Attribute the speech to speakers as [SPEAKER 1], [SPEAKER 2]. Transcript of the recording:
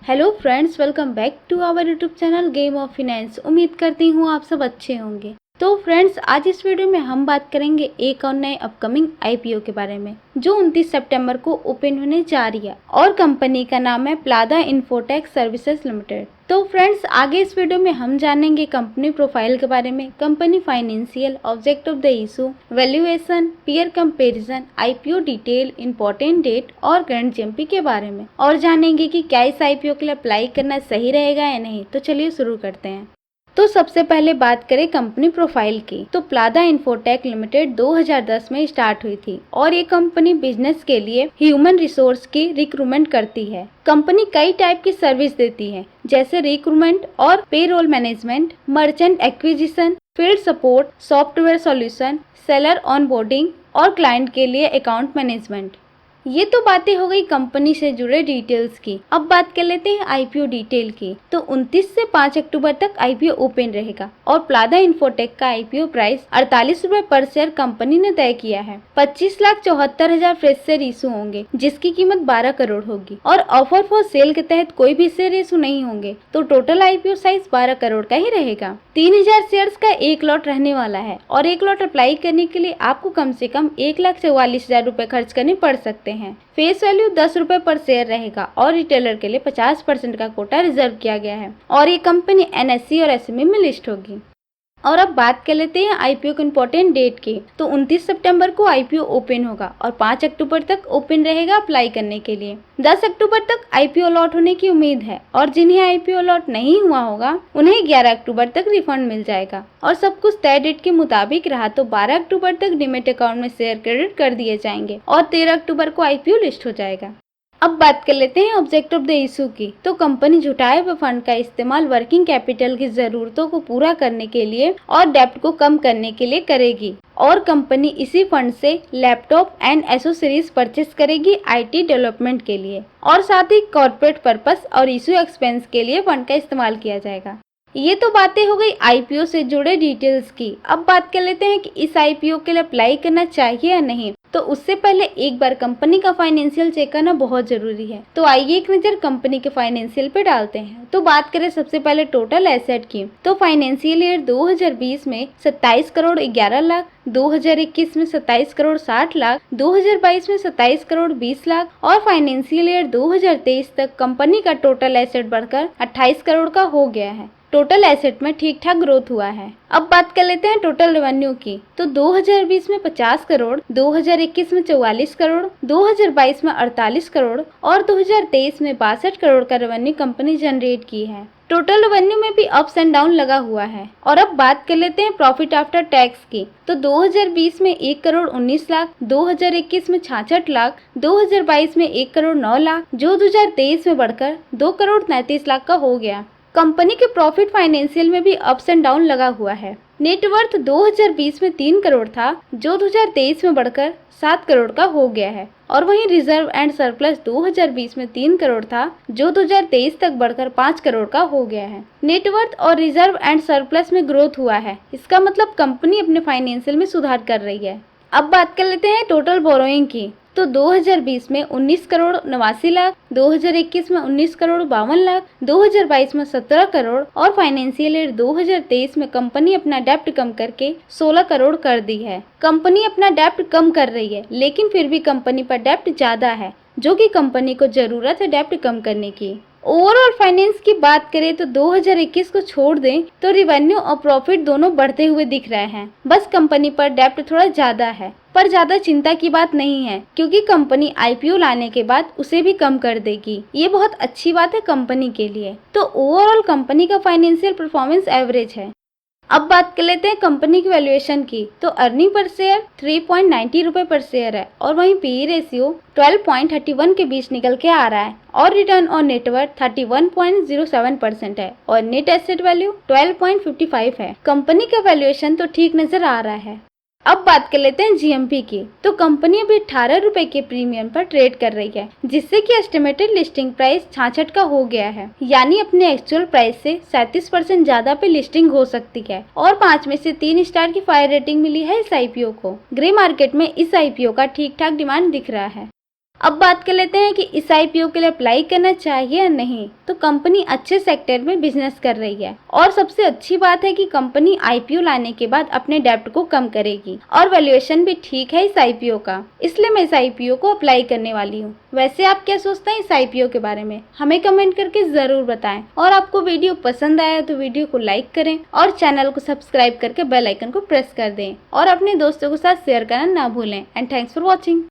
[SPEAKER 1] Hello friends, welcome back to our YouTube channel game of finance. उम्मीद करती हूँ आप सब अच्छे होंगे। तो फ्रेंड्स, आज इस वीडियो में हम बात करेंगे एक और नए अपकमिंग आईपीओ के बारे में जो 29 सितंबर को ओपन होने जा रही है और कंपनी का नाम है प्लादा इन्फोटेक सर्विसेज लिमिटेड। तो फ्रेंड्स, आगे इस वीडियो में हम जानेंगे कंपनी प्रोफाइल के बारे में, company financial, object of the issue, valuation, peer comparison, IPO detail, important date और करंट जीएमपी के बारे में, और जानेंगे कि क्या इस आईपीओ के लिए अप्लाई करना सही रहेगा या नहीं। तो चलिए शुरू करते हैं। तो सबसे पहले बात करें कंपनी प्रोफाइल की, तो प्लादा इन्फोटेक लिमिटेड 2010 में स्टार्ट हुई थी और ये कंपनी बिजनेस के लिए ह्यूमन रिसोर्स की रिक्रूटमेंट करती है। कंपनी कई टाइप की सर्विस देती है, जैसे रिक्रूटमेंट और payroll management, merchant acquisition, field support, software solution, seller onboarding और क्लाइंट के लिए अकाउंट मैनेजमेंट। ये तो बातें हो गई कंपनी से जुड़े डिटेल्स की। अब बात कर लेते हैं आईपीओ डिटेल की। तो 29 से 5 अक्टूबर तक आईपीओ ओपन रहेगा और प्लादा इन्फोटेक का आईपीओ प्राइस 48 रुपए पर शेयर कंपनी ने तय किया है। 25,74,000 फ्रेश शेयर इशू होंगे जिसकी कीमत 12 करोड़ होगी और ऑफर फॉर सेल के तहत कोई भी शेयर इशू नहीं होंगे, तो टोटल आईपीओ साइज 12 करोड़ का ही रहेगा। 3,000 शेयर्स का एक लॉट रहने वाला है और एक लॉट अप्लाई करने के लिए आपको कम से कम 1,44,000 रुपए खर्च करने पड़ सकते हैं। फेस वैल्यू 10 रुपए पर शेयर रहेगा और रिटेलर के लिए 50% का कोटा रिजर्व किया गया है और ये कंपनी एनएससी और एसएमई में लिस्ट होगी। और अब बात कर लेते हैं आईपीओ के इम्पोर्टेंट डेट की। तो 29 सितंबर को आईपीओ ओपन होगा और 5 अक्टूबर तक ओपन रहेगा अप्लाई करने के लिए। 10 अक्टूबर तक आईपीओ लॉट होने की उम्मीद है और जिन्हें आईपीओ लॉट नहीं हुआ होगा उन्हें 11 अक्टूबर तक रिफंड मिल जाएगा और सब कुछ तय डेट के मुताबिक रहा तो 12 अक्टूबर तक डीमैट अकाउंट में शेयर क्रेडिट कर दिए जाएंगे और 13 अक्टूबर को आईपीओ लिस्ट हो जाएगा। अब बात कर लेते हैं ऑब्जेक्ट ऑफ द इशू की। तो कंपनी जुटाए हुए फंड का इस्तेमाल वर्किंग कैपिटल की जरूरतों को पूरा करने के लिए और डेब्ट को कम करने के लिए करेगी और कंपनी इसी फंड से लैपटॉप एंड एसेसरीज परचेस करेगी आईटी डेवलपमेंट के लिए और साथ ही कॉर्पोरेट पर्पस और इशू एक्सपेंस के लिए फंड का इस्तेमाल किया जाएगा। ये तो बातें हो गई आईपीओ से जुड़े डिटेल्स की। अब बात कर लेते हैं कि इस आईपीओ के लिए अप्लाई करना चाहिए या नहीं। तो उससे पहले एक बार कंपनी का फाइनेंशियल चेक करना बहुत जरूरी है। तो आइए एक नजर कंपनी के फाइनेंशियल पे डालते हैं। तो बात करें सबसे पहले टोटल एसेट की, तो फाइनेंशियल ईयर 2020 में 27 करोड़ 11 लाख, 2021 में 27 करोड़ 60 लाख, 2022 में 27 करोड़ 20 लाख और फाइनेंशियल ईयर 2023 तक कंपनी का टोटल एसेट बढ़कर 28 करोड़ का हो गया है। टोटल एसेट में ठीक ठाक ग्रोथ हुआ है। अब बात कर लेते हैं टोटल रेवेन्यू की। तो 2020 में 50 करोड़, 2021 में 44 करोड़, 2022 में 48 करोड़ और 2023 में 62 करोड़ का रेवेन्यू कंपनी जनरेट की है। टोटल रेवेन्यू में भी अप्स एंड डाउन लगा हुआ है। और अब बात कर लेते हैं प्रॉफिट आफ्टर टैक्स की। तो 2020 में 1 करोड़ 19 लाख, 2021 में 66 लाख, 2022 में 1 करोड़ 9 लाख, जो 2023 में बढ़कर 2 करोड़ 33 लाख का हो गया। कंपनी के प्रॉफिट फाइनेंशियल में भी अप्स एंड डाउन लगा हुआ है। नेटवर्थ 2020 में 3 करोड़ था, जो 2023 में बढ़कर 7 करोड़ का हो गया है और वहीं रिजर्व एंड सरप्लस 2020 में 3 करोड़ था, जो 2023 तक बढ़कर 5 करोड़ का हो गया है। नेटवर्थ और रिजर्व एंड सरप्लस में ग्रोथ हुआ है, इसका मतलब कंपनी अपने फाइनेंशियल में सुधार कर रही है। अब बात कर लेते हैं टोटल बोरोइंग की। तो 2020 में 19 करोड़ 89 लाख, 2021 में 19 करोड़ 52 लाख, 2022 में 17 करोड़ और फाइनेंशियल ईयर 2023 में कंपनी अपना डेब्ट कम करके 16 करोड़ कर दी है। कंपनी अपना डेब्ट कम कर रही है, लेकिन फिर भी कंपनी पर डेब्ट ज्यादा है, जो कि कंपनी को जरूरत है डेब्ट कम करने की। ओवरऑल फाइनेंस की बात करें तो 2021 को छोड़ दें तो रिवेन्यू और प्रॉफिट दोनों बढ़ते हुए दिख रहे हैं। बस कंपनी पर डेब्ट थोड़ा ज्यादा है, पर ज्यादा चिंता की बात नहीं है क्योंकि कंपनी आईपीओ लाने के बाद उसे भी कम कर देगी। ये बहुत अच्छी बात है कंपनी के लिए। तो ओवरऑल कंपनी का फाइनेंशियल परफॉर्मेंस एवरेज है। अब बात कर लेते हैं कंपनी की वैल्यूएशन की। तो अर्निंग पर शेयर 3.90 रुपए पर शेयर है और वहीं पीई रेशियो 12.31 के बीच निकल के आ रहा है और रिटर्न ऑन नेटवर्थ 31.07% है और नेट एसेट वैल्यू 12.55 है। कंपनी का वैल्यूएशन तो ठीक नजर आ रहा है। अब बात कर लेते हैं जीएमपी की। तो कंपनी अभी 18 रुपए के प्रीमियम पर ट्रेड कर रही है, जिससे कि एस्टिमेटेड लिस्टिंग प्राइस 66 का हो गया है, यानी अपने एक्चुअल प्राइस से 37% ज्यादा पे लिस्टिंग हो सकती है और 5 में से 3 स्टार की फायर रेटिंग मिली है इस आईपीओ को। ग्रे मार्केट में इस आईपीओ का ठीक ठाक डिमांड दिख रहा है। अब बात कर लेते हैं कि इस आईपीओ के लिए अप्लाई करना चाहिए या नहीं। तो कंपनी अच्छे सेक्टर में बिजनेस कर रही है और सबसे अच्छी बात है कि कंपनी आईपीओ लाने के बाद अपने डेब्ट को कम करेगी और वैल्यूएशन भी ठीक है इस आईपीओ का, इसलिए मैं इस आईपीओ को अप्लाई करने वाली हूँ। वैसे आप क्या सोचते हैं इस आईपीओ के बारे में, हमें कमेंट करके जरूर बताएं। और आपको वीडियो पसंद आया तो वीडियो को लाइक करें और चैनल को सब्सक्राइब करके बेल आइकन को प्रेस कर दें और अपने दोस्तों के साथ शेयर करना ना भूलें। And thanks for watching.